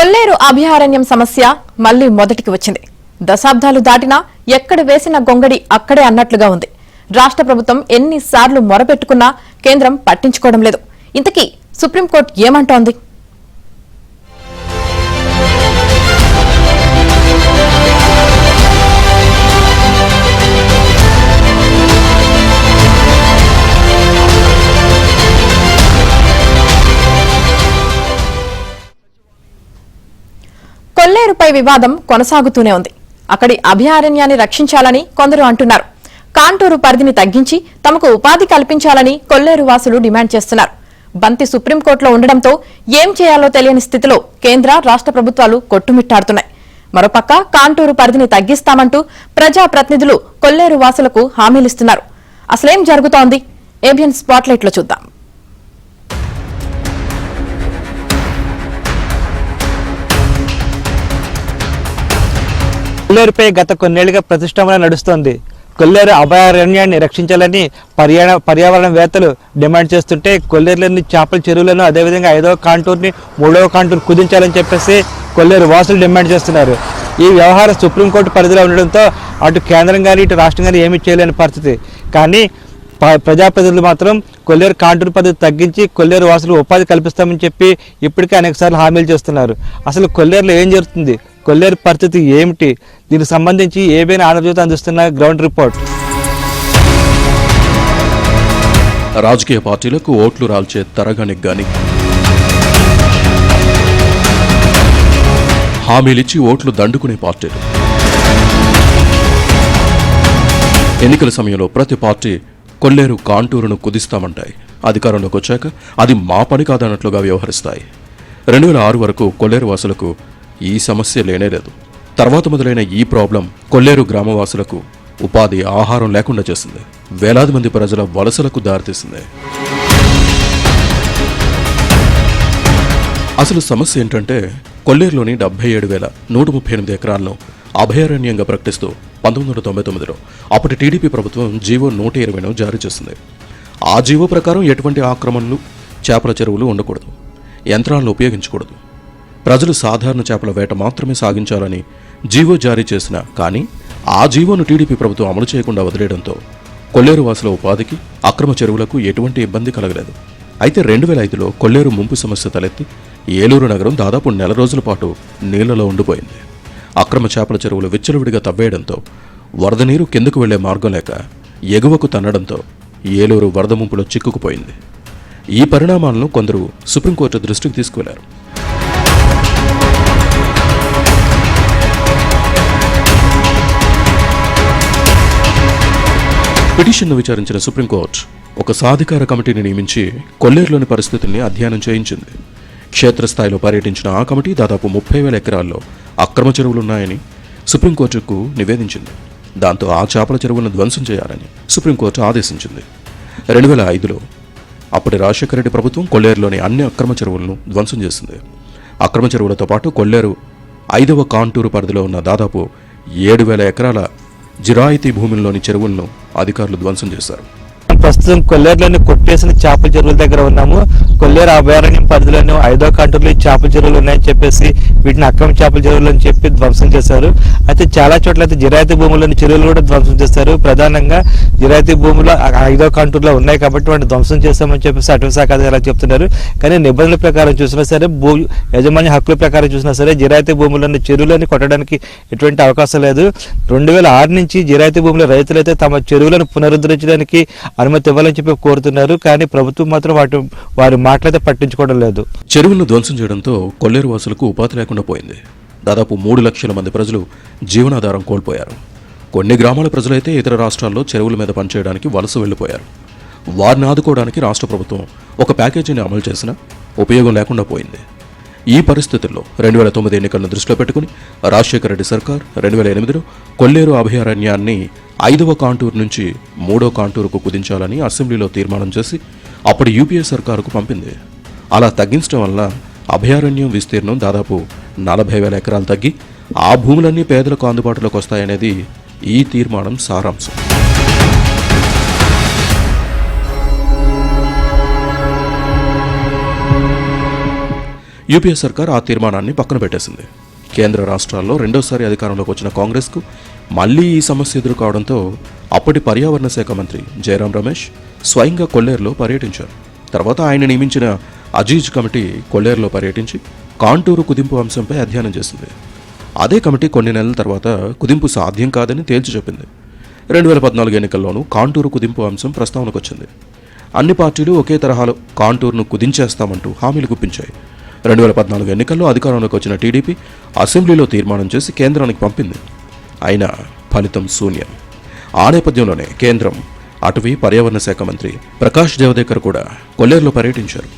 కొల్లేరు అభయారణ్యం సమస్య మళ్లీ మొదటికి వచ్చింది. దశాబ్దాలు దాటినా ఎక్కడ వేసిన గొంగడి అక్కడే అన్నట్లుగా ఉంది. రాష్ట్ర ప్రభుత్వం ఎన్నిసార్లు మొరపెట్టుకున్నా కేంద్రం పట్టించుకోవడం లేదు. ఇంతకీ సుప్రీంకోర్టు ఏమంటోంది? కొల్లేరుపై వివాదం కొనసాగుతూనే ఉంది. అక్కడి అభయారణ్యాన్ని రక్షించాలని కొందరు అంటున్నారు. కాంటూరు పరిధిని తగ్గించి తమకు ఉపాధి కల్పించాలని కొల్లేరు వాసులు డిమాండ్ చేస్తున్నారు. బంతి సుప్రీంకోర్టులో ఉండడంతో ఏం చేయాలో తెలియని స్థితిలో కేంద్ర రాష్ట్ర ప్రభుత్వాలు కొట్టుమిట్టాడుతున్నాయి. మరోపక్క కాంటూరు పరిధిని తగ్గిస్తామంటూ ప్రజాప్రతినిధులు కొల్లేరు వాసులకు హామీలిస్తున్నారు. అసలేం జరుగుతోంది? ఏబిఎన్ స్పాట్లైట్ లో చూద్దాం. కొల్లేరుపై గత కొన్నేళ్లుగా ప్రతిష్టంభన నడుస్తోంది. కొల్లేరు అభయారణ్యాన్ని రక్షించాలని పర్యావరణవేత్తలు డిమాండ్ చేస్తుంటే కొల్లేరులోని చేపల చెరువులను అదేవిధంగా 5వ కాంటూర్ని 3వ కాంటూర్ కుదించాలని చెప్పేసి కొల్లేరు వాసులు డిమాండ్ చేస్తున్నారు. ఈ వ్యవహారం సుప్రీంకోర్టు పరిధిలో ఉండడంతో అటు కేంద్రం కానీ ఇటు రాష్ట్రం కానీ ఏమీ చేయలేని పరిస్థితి. కానీ ప్రజాప్రతినిధులు మాత్రం కొల్లేరు కాంటూరు పద్ధతి తగ్గించి కొల్లేరు వాసులు ఉపాధి కల్పిస్తామని చెప్పి ఇప్పటికే అనేకసార్లు హామీలు చేస్తున్నారు. అసలు కొల్లేరులో ఏం జరుగుతుంది, కొల్లేరు పరిస్థితి ఏమిటి, దీనికి సంబంధించి ఏబిఎన్ ఆంధ్రజ్యోతి అందిస్తున్న గ్రౌండ్ రిపోర్ట్. రాజకీయ పార్టీలకు ఓట్లు రాల్చే తరగనికి గాని హామీలిచ్చి ఓట్లు దండుకునే పార్టీలు. ఎన్నికల సమయంలో ప్రతి పార్టీ కొల్లేరు కాంటూరును కుదిస్తామంటాయి. అధికారంలోకి వచ్చాక అది మా పని కాదన్నట్లుగా వ్యవహరిస్తాయి. 2006 వరకు కొల్లేరు వాసులకు ఈ సమస్య లేనేలేదు. తర్వాత మొదలైన ఈ ప్రాబ్లం కొల్లేరు గ్రామవాసులకు ఉపాధి, ఆహారం లేకుండా చేసింది. వేలాది మంది ప్రజల వలసలకు దారితీసింది. అసలు సమస్య ఏంటంటే కొల్లేరులోని 77,138 ఎకరాలను అభయారణ్యంగా ప్రకటిస్తూ 1999లో అప్పటి టీడీపీ ప్రభుత్వం జీవో 120ను జారీ చేసింది. ఆ జీవో ప్రకారం ఎటువంటి ఆక్రమణలు, చేపల చెరువులు ఉండకూడదు, యంత్రాలను ఉపయోగించకూడదు, ప్రజలు సాధారణ చేపల వేట మాత్రమే సాగించాలని జీవో జారీ చేసిన కానీ ఆ జీవోను టీడీపీ ప్రభుత్వం అమలు చేయకుండా వదిలేయడంతో కొల్లేరు వాసుల ఉపాధికి, అక్రమ చెరువులకు ఎటువంటి ఇబ్బంది కలగలేదు. అయితే 2005లో కొల్లేరు ముంపు సమస్య తలెత్తి ఏలూరు నగరం దాదాపు నెల రోజుల పాటు నీళ్లలో ఉండిపోయింది. అక్రమ చేపల చెరువులు విచ్చలవిడిగా తవ్వేయడంతో వరద నీరు కిందకు వెళ్లే మార్గం లేక ఎగువకు తన్నడంతో ఏలూరు వరద ముంపులో చిక్కుకుపోయింది. ఈ పరిణామాలను కొందరు సుప్రీంకోర్టు దృష్టికి తీసుకువెళ్లారు. పిటిషన్ను విచారించిన సుప్రీంకోర్టు ఒక సాధికార కమిటీని నియమించి కొల్లేరులోని పరిస్థితుల్ని అధ్యయనం చేయించింది. క్షేత్రస్థాయిలో పర్యటించిన ఆ కమిటీ దాదాపు 30,000 ఎకరాల్లో అక్రమ చెరువులున్నాయని సుప్రీంకోర్టుకు నివేదించింది. దాంతో ఆ చేపల చెరువులను ధ్వంసం చేయాలని సుప్రీంకోర్టు ఆదేశించింది. 2005లో అప్పటి రాజశేఖర రెడ్డి ప్రభుత్వం కొల్లేరులోని అన్ని అక్రమ చెరువులను ధ్వంసం చేసింది. అక్రమ చెరువులతో పాటు కొల్లేరు 5వ కాంటూరు పరిధిలో ఉన్న దాదాపు 7,000 ఎకరాల జిరాయితీ భూముల్లోని చెరువులను అధికారులు ధ్వంసం చేశారు. ప్రస్తుతం కొల్లేరులోని కొట్టేసిన చేపల చెరువుల దగ్గర ఉన్నాము. కొల్లేరు అభయారణ్యం పరిధిలోని 5వ కాంటూరులో చేపల చెరువులు ఉన్నాయని చెప్పేసి వీటిని అక్రమ చేపల చెరువులు అని చెప్పి ధ్వంసం చేశారు. అయితే చాలా చోట్ల అయితే జిరాయితీ భూముల్లోని చెరువులు కూడా ధ్వంసం చేశారు. ప్రధానంగా జిరాయితీ భూములు 5వ కాంటూరులో ఉన్నాయి కాబట్టి వాటిని ధ్వంసం చేస్తామని చెప్పేసి అటవీ శాఖ అధికారులు చెప్తున్నారు. కానీ నిబంధనల ప్రకారం చూసినా సరే, యాజమాన్య హక్కుల ప్రకారం చూసినా సరే జిరాయితీ భూముల్లోని చెరువులని కొట్టడానికి ఎటువంటి అవకాశం లేదు. 2006 నుంచి జిరాయితీ భూముల రైతులైతే తమ చెరువులను పునరుద్ధరించడానికి అనుమతి ఇవ్వాలని చెప్పి కోరుతున్నారు. కానీ ప్రభుత్వం మాత్రం వారి మాటలైతే పట్టించుకోవడం లేదు. చెరువులను ధ్వంసం చేయడంతో కొల్లేరు వాసులకు ఉపాధి లేకుండా పోయింది. దాదాపు 3 లక్షల మంది ప్రజలు జీవనాధారం కోల్పోయారు. కొన్ని గ్రామాల ప్రజలైతే ఇతర రాష్ట్రాల్లో చెరువుల మీద పనిచేయడానికి వలస వెళ్లిపోయారు. వారిని ఆదుకోవడానికి రాష్ట్ర ప్రభుత్వం ఒక ప్యాకేజీని అమలు చేసినా ఉపయోగం లేకుండా పోయింది. ఈ పరిస్థితుల్లో 2009 ఎన్నికలను దృష్టిలో పెట్టుకుని రాజశేఖర రెడ్డి సర్కార్ 2008లో కొల్లేరు అభయారణ్యాన్ని 5వ కాంటూరు నుంచి 3వ కాంటూరుకు కుదించాలని అసెంబ్లీలో తీర్మానం చేసి అప్పుడు యూపీఏ సర్కారుకు పంపింది. అలా తగ్గించడం వల్ల అభయారణ్యం విస్తీర్ణం దాదాపు 40,000 ఎకరాలు తగ్గి ఆ భూములన్నీ పేదలకు అందుబాటులోకి వస్తాయనేది ఈ తీర్మానం సారాంశం. యూపీఏ సర్కార్ ఆ తీర్మానాన్ని పక్కన పెట్టేసింది. కేంద్ర రాష్ట్రాల్లో రెండోసారి అధికారంలోకి వచ్చిన కాంగ్రెస్కు మళ్లీ ఈ సమస్య ఎదుర్కోవడంతో అప్పటి పర్యావరణ శాఖ మంత్రి జయరాం రమేష్ స్వయంగా కొల్లేరులో పర్యటించారు. తర్వాత ఆయన నియమించిన అజీజ్ కమిటీ కొల్లేరులో పర్యటించి కాంటూరు కుదింపు అంశంపై అధ్యయనం చేసింది. అదే కమిటీ కొన్ని నెలల తర్వాత కుదింపు సాధ్యం కాదని తేల్చి చెప్పింది. 2014 ఎన్నికల్లోనూ కాంటూరు కుదింపు అంశం ప్రస్తావనకు వచ్చింది. అన్ని పార్టీలు ఒకే తరహాలో కాంటూరును కుదించేస్తామంటూ హామీలు గుప్పించాయి. 2014 ఎన్నికల్లో అధికారంలోకి వచ్చిన టీడీపీ అసెంబ్లీలో తీర్మానం చేసి కేంద్రానికి పంపింది. అయినా ఫలితం శూన్యం. ఆ నేపథ్యంలోనే కేంద్రం, అటవీ పర్యావరణ శాఖ మంత్రి ప్రకాష్ జవదేకర్ కూడా కొల్లేరులో పర్యటించారు.